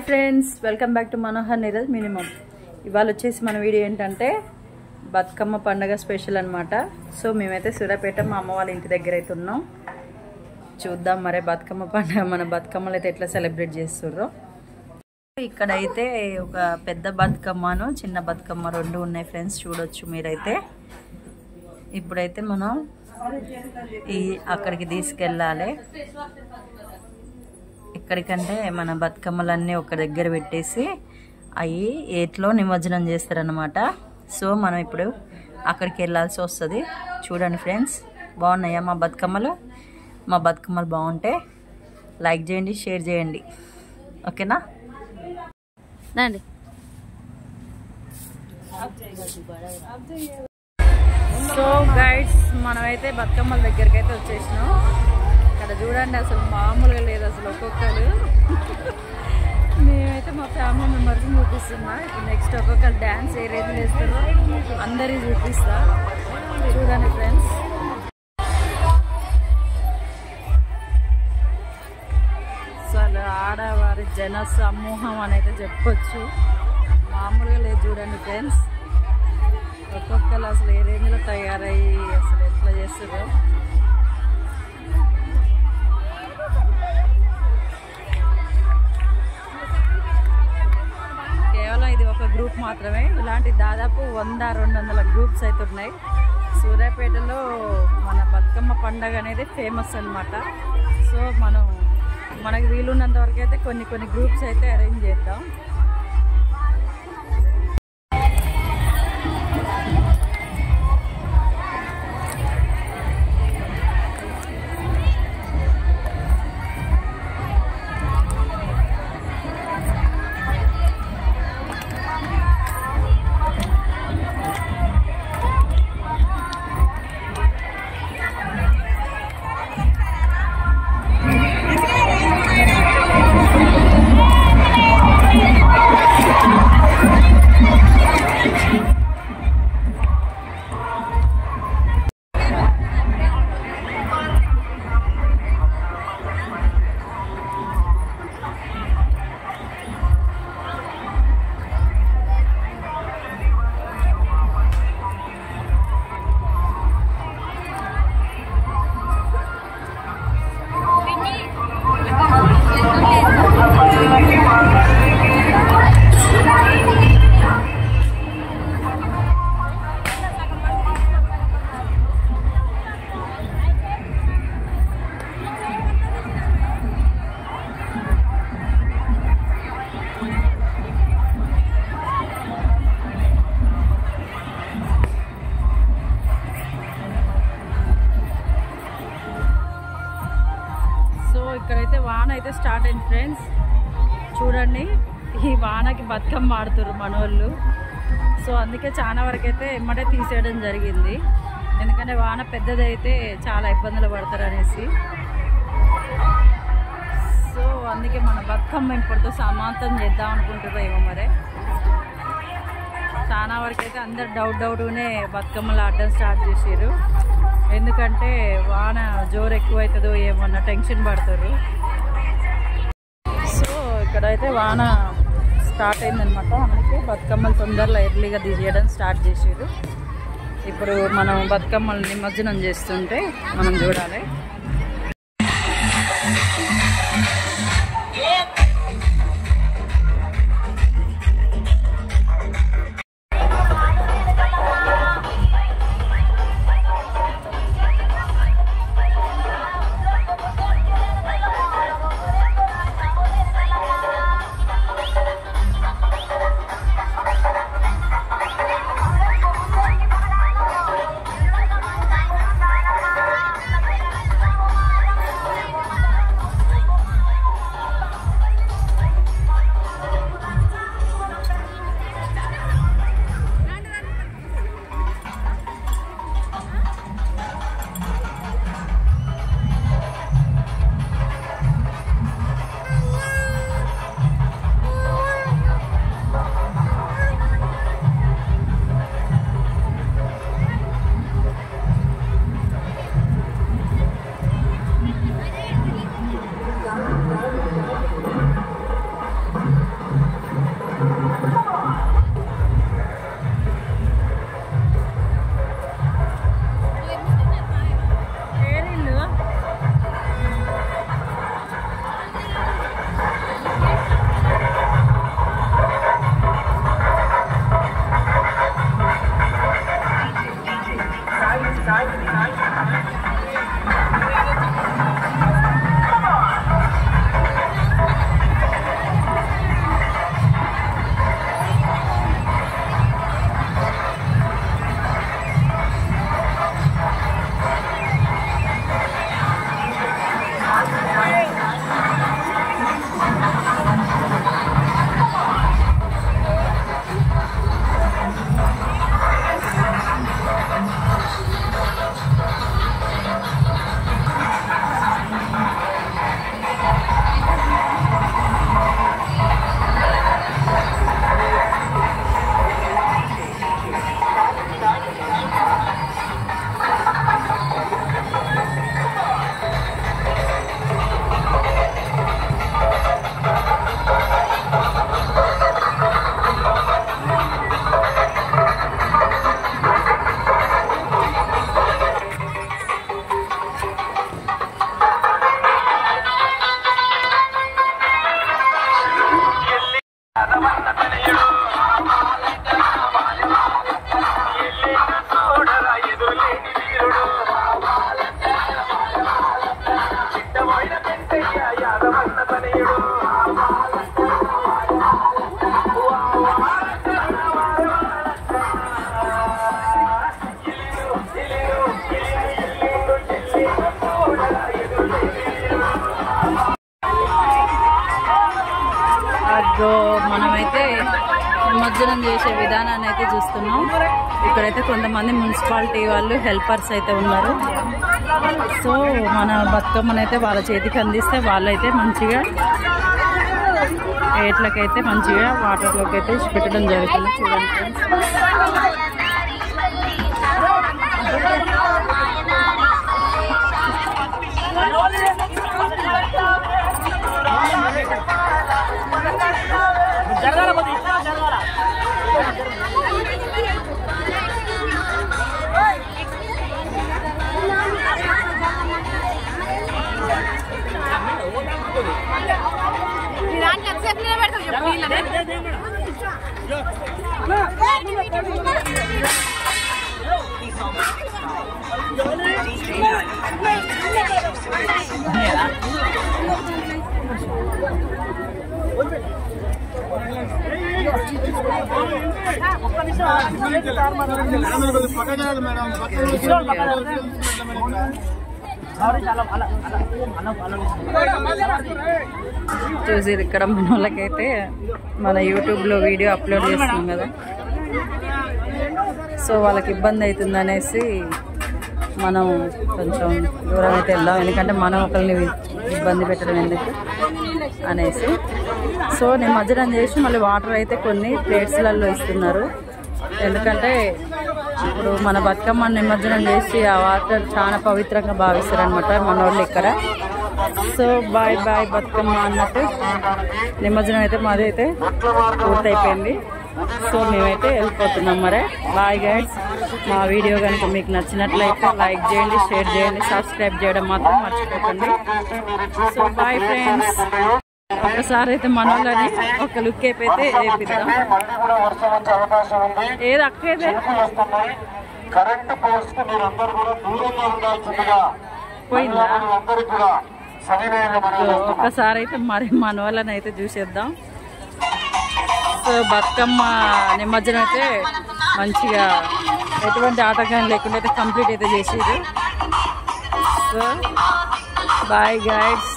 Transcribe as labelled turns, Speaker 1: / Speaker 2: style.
Speaker 1: Friends, welcome back to Manohar Neeraj minimum. ఇవాళ వచ్చేసి మన వీడియో ఏంటంటే బతుకమ్మ పండుగ స్పెషల్ అనమాట. సో మేమైతే సూర్యాపేట మా అమ్మ వాళ్ళ ఇంటి దగ్గర అయితే ఉన్నాం. చూద్దాం మరి బతుకమ్మ పండుగ మన బతుకమ్మలు అయితే ఎట్లా సెలబ్రేట్ చేస్తుర్రో. ఇక్కడైతే ఒక పెద్ద బతుకమ్మను చిన్న బతుకమ్మ రెండు ఉన్నాయి ఫ్రెండ్స్, చూడొచ్చు మీరైతే. ఇప్పుడైతే మనం అక్కడికి తీసుకెళ్ళాలి. ఎక్కడికంటే మన బతుకమ్మలన్నీ ఒక దగ్గర పెట్టేసి అవి ఏట్లో నిమజ్జనం చేస్తారనమాట. సో మనం ఇప్పుడు అక్కడికి వెళ్ళాల్సి వస్తుంది. చూడండి ఫ్రెండ్స్, బాగున్నాయా మా బతుకమ్మలు? మా బతుకమ్మలు బాగుంటే లైక్ చేయండి, షేర్ చేయండి, ఓకేనా? రండి. సో గైడ్స్, మనమైతే బతుకమ్మల దగ్గరికి అయితే వచ్చేసినాం. ఇక్కడ చూడండి, అసలు మామూలుగా లేదు అసలు. ఒక్కొక్కరు మేమైతే మా ఫ్యామిలీ మెంబర్స్ని చూపిస్తున్నా. ఇప్పుడు నెక్స్ట్ ఒక్కొక్కరు డ్యాన్స్ ఏ రేంజ్ చేస్తారో అందరికీ చూపిస్తా. చూడండి ఫ్రెండ్స్, అసలు ఆడవారి జన సమూహం అని అయితే చెప్పొచ్చు, మామూలుగా లేదు. చూడండి ఫ్రెండ్స్, ఒక్కొక్కరు అసలు ఏ రేంజ్లో తయారయ్యి అసలు ఎట్లా చేస్తారో. కేవలం ఇది ఒక గ్రూప్ మాత్రమే, ఇలాంటి దాదాపు 100-200 గ్రూప్స్ అయితే ఉన్నాయి. సూర్యాపేటలో మన బతుకమ్మ పండుగ అనేది ఫేమస్ అన్నమాట. సో మనకు వీలున్నంత వరకు అయితే కొన్ని గ్రూప్స్ అయితే అరేంజ్ చేద్దాం. ఇక్కడైతే వాన అయితే స్టార్ట్ అయింది ఫ్రెండ్స్. చూడండి, ఈ వానకి బతుకమ్మ ఆడుతుర్రు మనోళ్ళు. సో అందుకే చాలా వరకు అయితే ఎమ్మటే తీసేయడం జరిగింది, ఎందుకంటే వాన పెద్దదైతే చాలా ఇబ్బందులు పడతారు అనేసి. సో అందుకే మన బతుకమ్మ ఇప్పటితో సమాప్తం చేద్దాం అనుకుంటారో ఏమో మరి. చాలా వరకు అయితే అందరు డౌట్గానే బతుకమ్మలు ఆడడం స్టార్ట్ చేసారు, ఎందుకంటే వాన జోరు ఎక్కువవుతుందో ఏమన్నా టెన్షన్ పడతారు. సో ఇక్కడైతే వాన స్టార్ట్ అయిందనమాట, అందుకే బతుకమ్మలు తొందరలో ఎర్లీగా తీసేయడం స్టార్ట్ చేసారు. ఇప్పుడు మనం బతుకమ్మలు నిమజ్జనం చేస్తుంటే మనం చూడాలి. మనమైతే నిమజ్జనం చేసే విధానాన్ని అయితే చూస్తున్నాం. ఇక్కడైతే కొంతమంది మున్సిపాలిటీ వాళ్ళు హెల్పర్స్ అయితే ఉన్నారు. సో మన బతుకమ్మనైతే వాళ్ళ చేతికి అందిస్తే వాళ్ళైతే మంచిగా ఏట్లకైతే మంచిగా వాటర్లోకి అయితే పెట్టడం జరుగుతుంది. చూడండి చూసి ఇక్కడ మన వాళ్ళకైతే మన యూట్యూబ్లో వీడియో అప్లోడ్ చేస్తున్నాం కదా, సో వాళ్ళకి ఇబ్బంది అవుతుంది అనేసి మనం కొంచెం దూరం అయితే వెళ్దాం. ఎందుకంటే మనం ఒకరిని ఇబ్బంది పెట్టడం ఎందుకు అనేసి. సో నిమజ్జనం చేసి మళ్ళీ వాటర్ అయితే కొన్ని ప్లేట్స్లలో ఇస్తున్నారు. ఎందుకంటే ఇప్పుడు మన బతుకమ్మ నిమజ్జనం చేసి ఆ వాటర్ చాలా పవిత్రంగా భావిస్తారు అనమాట మన వాళ్ళు ఇక్కడ. సో బాయ్ బాయ్ బతుకమ్మ అన్నట్టు నిమజ్జనం అయితే మాది అయితే పూర్తయిపోయింది. సో మేమైతే వెళ్ళిపోతున్నాం. మరి బాయ్ గైడ్స్. మా వీడియో కనుక మీకు నచ్చినట్లయితే లైక్ చేయండి, షేర్ చేయండి, సబ్స్క్రైబ్ చేయడం మాత్రం మర్చిపోకండి. So bye friends. ఒకసారి అయితే మన వాళ్ళని ఒక లుక్ అయితే వేపిద్దాం. ఏది అక్కేదే పోయిందా? ఒక్కసారి అయితే మరి మన వాళ్ళని అయితే చూసేద్దాం. సో బతుకమ్మ నిమజ్జనం అయితే మంచిగా ఎటువంటి ఆటంకం లేకుండా అయితే కంప్లీట్ అయితే చేసేది. So bye guides.